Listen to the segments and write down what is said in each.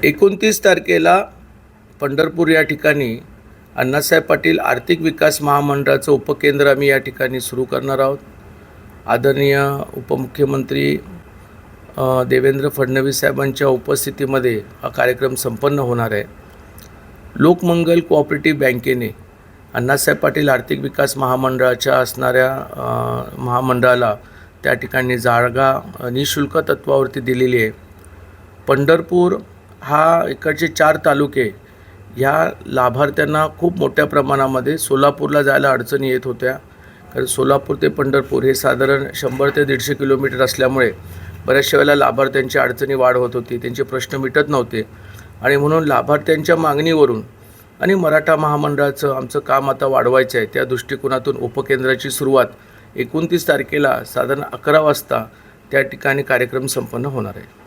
29 तारखेला पंढरपूर या ठिकाणी अण्णासाहेब पाटील आर्थिक विकास महामंडळाचं उपकेंद्र आम्ही या ठिकाणी सुरू करणार आहोत. आदरणीय उपमुख्यमंत्री देवेंद्र फडणवीस साहेबांच्या उपस्थितीमध्ये हा कार्यक्रम संपन्न होणार आहे. लोकमंगल कोऑपरेटिव्ह बँकेने अण्णासाहेब पाटील आर्थिक विकास महामंडळाच्या असणाऱ्या महामंडळाला त्या ठिकाणी जागा निःशुल्क तत्त्वावरती दिलेली आहे. पंढरपूर हा इकडचे 4 तालुके ह्या लाभार्थ्यांना खूप मोठ्या प्रमाणामध्ये सोलापूरला जायला अडचणी येत होत्या. कारण सोलापूर ते पंढरपूर हे साधारण 100 ते 150 किलोमीटर असल्यामुळे बऱ्याचशा वेळेला लाभार्थ्यांच्या अडचणी वाढ होत होती, त्यांचे प्रश्न मिटत नव्हते. आणि म्हणून लाभार्थ्यांच्या मागणीवरून आणि मराठा महामंडळाचं आमचं काम आता वाढवायचं आहे, त्या दृष्टिकोनातून उपकेंद्राची सुरुवात 29 तारखेला साधारण 11 वाजता त्या ठिकाणी कार्यक्रम संपन्न होणार आहे.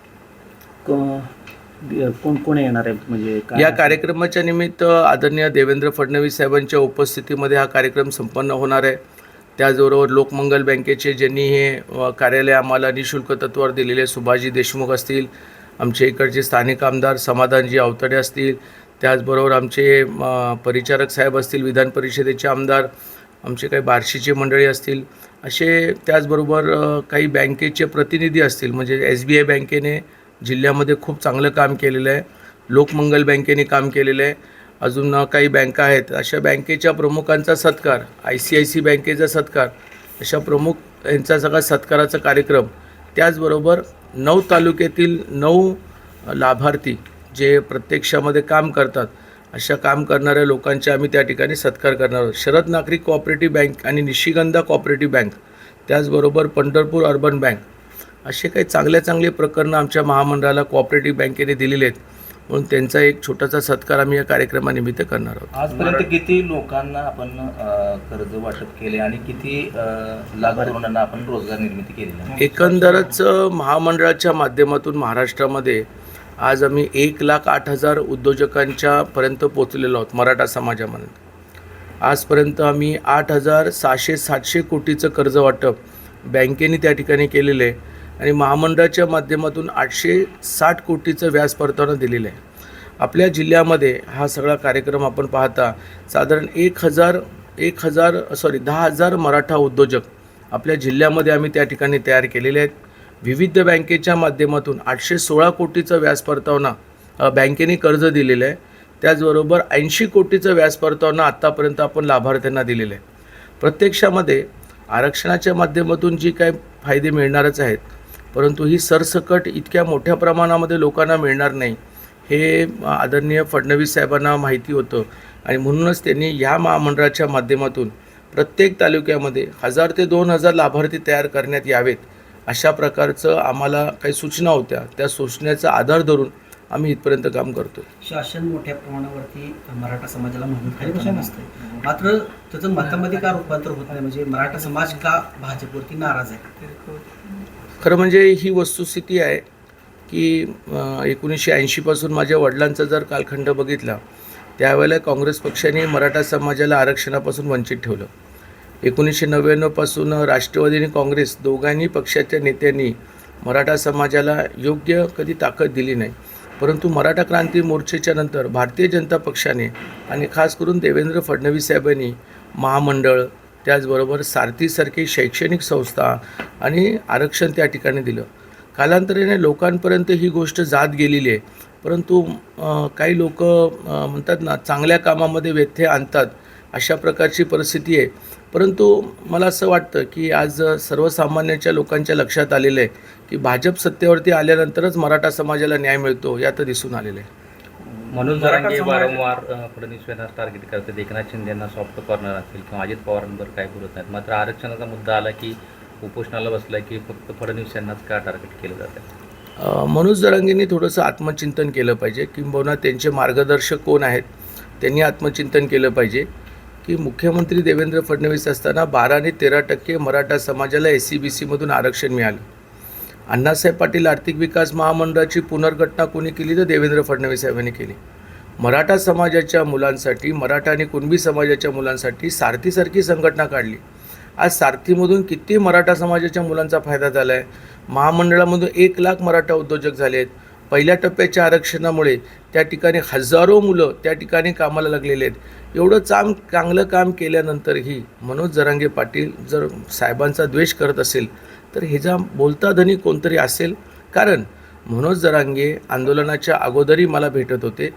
कोण कोण येणार आहे म्हणजे या कार्यक्रमाच्या निमित्त आदरणीय देवेंद्र फडणवीस साहेबांच्या उपस्थितीमध्ये हा कार्यक्रम संपन्न होणार आहे. त्याचबरोबर लोकमंगल बँकेचे ज्यांनी हे कार्यालय आम्हाला निःशुल्क तत्त्वावर दिलेले सुभाषजी देशमुख असतील, आमचे इकडचे स्थानिक आमदार समाधानजी आवतडे असतील, त्याचबरोबर आमचे परिचारक साहेब असतील, विधान परिषदेचे आमदार, आमचे काही बार्शीचे मंडळी असतील, असे त्याचबरोबर काही बँकेचे प्रतिनिधी असतील. म्हणजे SBI बँकेने जिल्ह्यामध्ये खूप चांगलं काम केलेलं आहे, लोकमंगल बँकेने काम केलेलं आहे, अजून काही बँका आहेत, अशा बँकेच्या प्रमुखांचा सत्कार, ICICI बँकेचा सत्कार, अशा प्रमुख यांचा सगळा सत्काराचा कार्यक्रम. त्याचबरोबर 9 तालुक्यातील 9 लाभार्थी जे प्रत्यक्षामध्ये काम करतात, अशा काम करणाऱ्या लोकांचे आम्ही त्या ठिकाणी सत्कार करणार आहोत. शरद नागरिक कोऑपरेटिव्ह बँक आणि निशिगंधा कोऑपरेटिव्ह बँक, त्याचबरोबर पंढरपूर अर्बन बँक, असे काही चांगले प्रकरणं आमच्या महामंडळाला कोऑपरेटिव्ह बँकेने दिलेले आहेत. म्हणून त्यांचा एक छोटासा सत्कार आम्ही या कार्यक्रमानिमित्त करणार आहोत. आजपर्यंत किती लोकांना आपण कर्ज वाटप केले आणि किती लाख तरुणांना आपण रोजगार निर्मिती केली? एकंदरच महामंडळाच्या माध्यमातून महाराष्ट्रामध्ये आज आम्ही 1,08,000 उद्योजकांच्या पर्यंत पोचलेलो आहोत. मराठा समाजामध्ये आजपर्यंत आम्ही 8,600-700 कोटीचं कर्ज वाटप बँकेने त्या ठिकाणी केलेलं आहे आणि महामंडळाच्या माध्यमातून 860 कोटीचं व्याज परतावा दिलेलं आहे. आपल्या जिल्ह्यामध्ये हा सगळा कार्यक्रम आपण पाहता साधारण 10,000 मराठा उद्योजक आपल्या जिल्ह्यामध्ये आम्ही त्या ठिकाणी तयार केलेले आहेत. विविध बँकेच्या माध्यमातून 816 कोटीचं व्याज परतावा बँकेने कर्ज दिलेलं आहे. त्याचबरोबर 80 कोटीचं व्याज परतावा आत्तापर्यंत आपण लाभार्थ्यांना दिलेलं आहे. प्रत्यक्षामध्ये आरक्षणाच्या माध्यमातून जी काय फायदे मिळणारच आहेत, परंतु ही सरसकट इतक्या मोठ्या प्रमाणामध्ये लोकांना मिळणार नाही हे आदरणीय फडणवीस साहेबांना माहिती होतं. आणि म्हणूनच त्यांनी ह्या महामंडळाच्या माध्यमातून प्रत्येक तालुक्यामध्ये 1000 ते 2000 लाभार्थी तयार करण्यात यावेत, अशा प्रकारचं आम्हाला काही सूचना होत्या. त्या सूचनेचा आधार धरून आम्ही इथपर्यंत काम करतो. शासन मोठ्या प्रमाणावरती मराठा समाजाला मदत करत असते, मात्र त्याचं मतामध्ये का रूपांतर होत नाही? म्हणजे मराठा समाज का भाजपवरती नाराज आहे? खरं म्हणजे ही वस्तुस्थिती आहे की 1980 पासून माझ्या वडिलांचा जर कालखंड बघितला, त्यावेळेला काँग्रेस पक्षाने मराठा समाजाला आरक्षणापासून वंचित ठेवलं. 1999 पासून राष्ट्रवादी आणि काँग्रेस दोघांनी पक्षाच्या नेत्यांनी मराठा समाजाला योग्य कधी ताकद दिली नाही. परंतु मराठा क्रांती मोर्चेच्या नंतर भारतीय जनता पक्षाने आणि खास करून देवेंद्र फडणवीस साहेबांनी महामंडळ, त्याचबरोबर सारथीसारखी शैक्षणिक संस्था आणि आरक्षण त्या ठिकाणी दिलं. कालांतराने लोकांपर्यंत ही गोष्ट जात गेलेली आहे. परंतु काही लोक म्हणतात ना, चांगल्या कामामध्ये व्यत्यय आणतात, अशा प्रकारची परिस्थिती आहे. परंतु मला असं वाटतं की आज सर्वसामान्यांच्या लोकांच्या लक्षात आलेलं आहे की भाजप सत्तेवरती आल्यानंतरच मराठा समाजाला न्याय मिळतो, यात दिसून आलेलं आहे. मनोज जरांगे वारंवार फडणवीस यांना टार्गेट करतात. एकनाथ शिंदेंना सॉफ्ट कॉर्नर असेल किंवा अजित पवारांवर काय बोलत नाहीत. मात्र आरक्षणाचा मुद्दा आला की उपोषणाला बसला की फक्त फडणवीस यांनाच का टार्गेट केलं जातं? मनोज जरांगेंनी थोडंसं आत्मचिंतन केलं पाहिजे, किंबहुना त्यांचे मार्गदर्शक कोण आहेत त्यांनी आत्मचिंतन केलं पाहिजे की मुख्यमंत्री देवेंद्र फडणवीस असताना 12 आणि 13% मराठा समाजाला SCBCमधून आरक्षण मिळालं. अण्णासाहेब पाटील आर्थिक विकास महामंडळाची पुनर्घटना कोणी केली? तर देवेंद्र फडणवीस साहेबांनी केली. मराठा समाजाच्या मुलांसाठी, मराठा आणि कुणबी समाजाच्या मुलांसाठी सारथीसारखी संघटना काढली. आज सारथीमधून किती मराठा समाजाच्या मुलांचा फायदा झाला आहे. महामंडळामधून 1 लाख मराठा उद्योजक झाले आहेत. पहिल्या टप्प्याच्या आरक्षणामुळे त्या ठिकाणी हजारो मुलं त्या ठिकाणी कामाला लागलेले आहेत. एवढं चांगलं काम केल्यानंतरही मनोज जरांगे पाटील जर साहेबांचा द्वेष करत असेल तर ह्याचा बोलता धनी कोणतरी असेल. कारण मनोज जरांगे आंदोलनाच्या अगोदरही मला भेटत होते.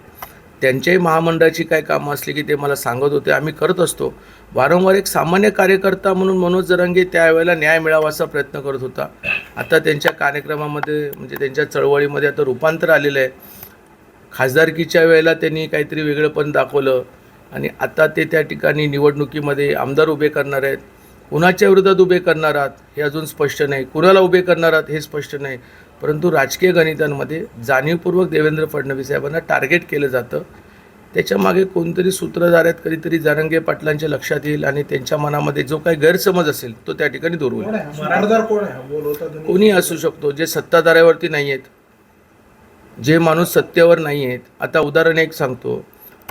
त्यांच्याही महामंडळाची काय कामं असली की ते मला सांगत होते, आम्ही करत असतो. वारंवार एक सामान्य कार्यकर्ता म्हणून मनोज जरांगे त्यावेळेला न्याय मिळावा असा प्रयत्न करत होता. आता त्यांच्या कार्यक्रमामध्ये म्हणजे त्यांच्या चळवळीमध्ये आता रूपांतर आलेलं आहे. खासदारकीच्या वेळेला त्यांनी काहीतरी वेगळंपण दाखवलं आणि आता ते त्या ठिकाणी निवडणुकीमध्ये आमदार उभे करणार आहेत. कुणाच्या विरोधात उभे करणार आहात हे अजून स्पष्ट नाही, कुणाला उभे करणार आहात हे स्पष्ट नाही. परंतु राजकीय गणितांमध्ये जाणीवपूर्वक देवेंद्र फडणवीस साहेबांना टार्गेट केलं जातं. त्याच्यामागे कोणतरी सूत्रधार आहेत, कधीतरी जरांगे पाटलांच्या लक्षात येईल आणि त्यांच्या मनामध्ये जो काही गैरसमज असेल तो त्या ठिकाणी दूर होईल. कोणी असू शकतो जे सत्ताधाऱ्यावरती नाही आहेत, जे माणूस सत्तेवर नाही आहेत. आता उदाहरण एक सांगतो,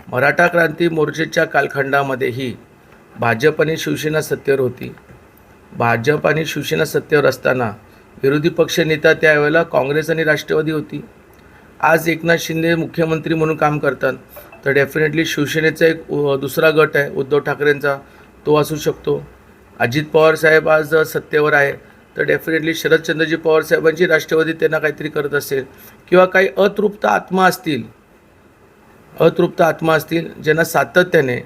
मराठा क्रांती मोर्चेच्या कालखंडामध्येही भाजप आणि शिवसेना सत्तेवर होती. भाजप आणि शिवसेना सत्तेवर असताना विरोधी पक्ष नेता त्यावेळेला काँग्रेस आणि राष्ट्रवादी होती. आज एकनाथ शिंदे मुख्यमंत्री म्हणून काम करतात तर डेफिनेटली शिवसेनेचा एक दुसरा गट आहे उद्धव ठाकरेंचा, तो असू शकतो. अजित पवार साहेब आज सत्तेवर आहे तर डेफिनेटली शरदचंद्रजी पवार साहेबांची राष्ट्रवादी त्यांना काहीतरी करत असेल किंवा काही अतृप्त आत्मा असतील ज्यांना सातत्याने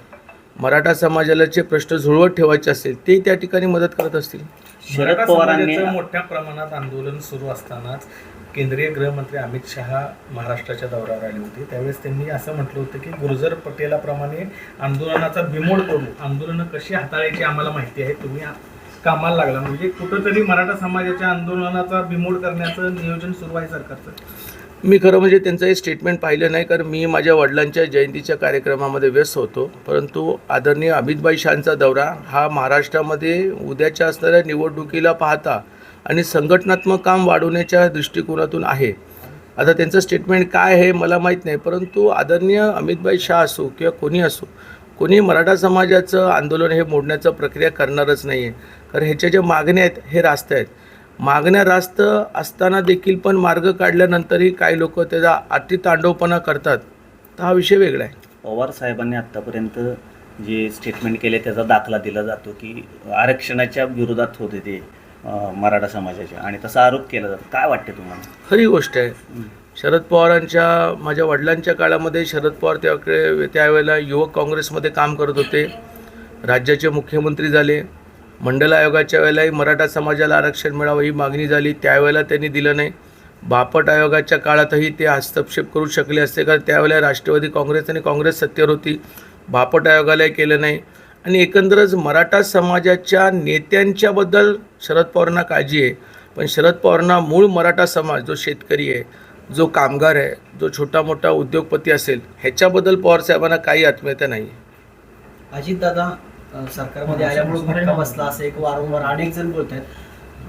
मराठा समाजाचे प्रश्न झुळवत ठेवायचे असेल ते त्या ठिकाणी मदत करत असतील. शरद पवारांनी मोठ्या प्रमाणात आंदोलन सुरू असतानाच केंद्रीय गृहमंत्री अमित शहा महाराष्ट्राच्या दौऱ्यावर आले होते. त्यावेळेस त्यांनी असं म्हटलं होतं की गुर्जर पटेलाप्रमाणे आंदोलनाचा बिमोड करू, आंदोलनं कशी हाताळायची आम्हाला माहिती आहे, तुम्ही कामाला लागला. म्हणजे कुठंतरी मराठा समाजाच्या आंदोलनाचा बिमोड करण्याचं नियोजन सुरू आहे सरकारचं. मी खरं म्हणजे त्यांचं हे स्टेटमेंट पाहिलं नाही, कारण मी माझ्या वडिलांच्या जयंतीच्या कार्यक्रमामध्ये व्यस्त होतो. परंतु आदरणीय अमितभाई शहांचा दौरा हा महाराष्ट्रामध्ये उद्याच्या असणाऱ्या निवडणुकीला पाहता आणि संघटनात्मक काम वाढवण्याच्या दृष्टिकोनातून आहे. आता त्यांचं स्टेटमेंट काय आहे मला माहीत नाही, परंतु आदरणीय अमितभाई शाह असो किंवा कोणी असो, कोणी मराठा समाजाचं आंदोलन हे मोडण्याचं प्रक्रिया करणारच नाही आहे. कारण ह्याच्या ज्या मागण्या आहेत हे रास्त आहेत. मागण्या रास्त असताना देखील पण मार्ग काढल्यानंतरही काही लोक त्याचा अतितांडवपणा करतात, तर हा विषय वेगळा आहे. पवार साहेबांनी आत्तापर्यंत जे स्टेटमेंट केले त्याचा दाखला दिला जातो की आरक्षणाच्या विरोधात होते ते मराठा समाजाचे आणि तसा आरोप केला जातो. काय वाटते तुम्हाला? खरी गोष्ट आहे. शरद पवारांच्या माझ्या वडिलांच्या काळामध्ये शरद पवार त्यावेळेला युवक काँग्रेसमध्ये काम करत होते, राज्याचे मुख्यमंत्री झाले. मंडल आयोगाच्या वेळेलाही मराठा समाजाला आरक्षण मिळावं ही मागणी झाली, त्यावेळेला त्यांनी दिलं नाही. बापट आयोगाच्या काळातही ते हस्तक्षेप करू शकले असते, कारण त्यावेळेला राष्ट्रवादी काँग्रेस आणि काँग्रेस सत्तेवर होती. बापट आयोगालाही केलं नाही. आणि एकंदरच मराठा समाजाच्या नेत्यांच्याबद्दल शरद पवारांना काळजी आहे, पण शरद पवारांना मूळ मराठा समाज जो शेतकरी आहे, जो कामगार आहे, जो छोटा मोठा उद्योगपती असेल ह्याच्याबद्दल पवारसाहेबांना काही आत्मीयता नाही आहे. अजितदादा सरकारमध्ये आल्यामुळे फटका बसला असं एक वारंवार अनेक जण बोलत आहेत.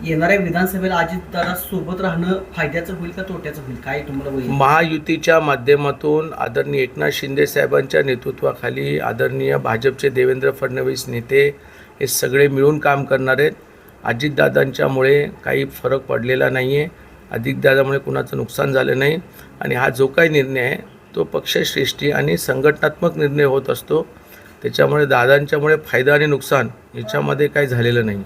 येणाऱ्या विधानसभेला अजितदादा सोबत राहणं फायद्याचं होईल का तोट्याचं होईल, काय तुम्हाला होईल? महायुतीच्या माध्यमातून आदरणीय एकनाथ शिंदे साहेबांच्या नेतृत्वाखाली आदरणीय भाजपचे देवेंद्र फडणवीस नेते हे सगळे मिळून काम करणार आहेत. अजितदादांच्यामुळे काही फरक पडलेला नाही आहे, अजितदादामुळे कुणाचं नुकसान झालं नाही. आणि हा जो काही निर्णय आहे तो पक्षश्रेष्ठी आणि संघटनात्मक निर्णय होत असतो. त्याच्यामुळे दादांच्यामुळे फायदा आणि नुकसान याच्यामध्ये काही झालेलं नाही.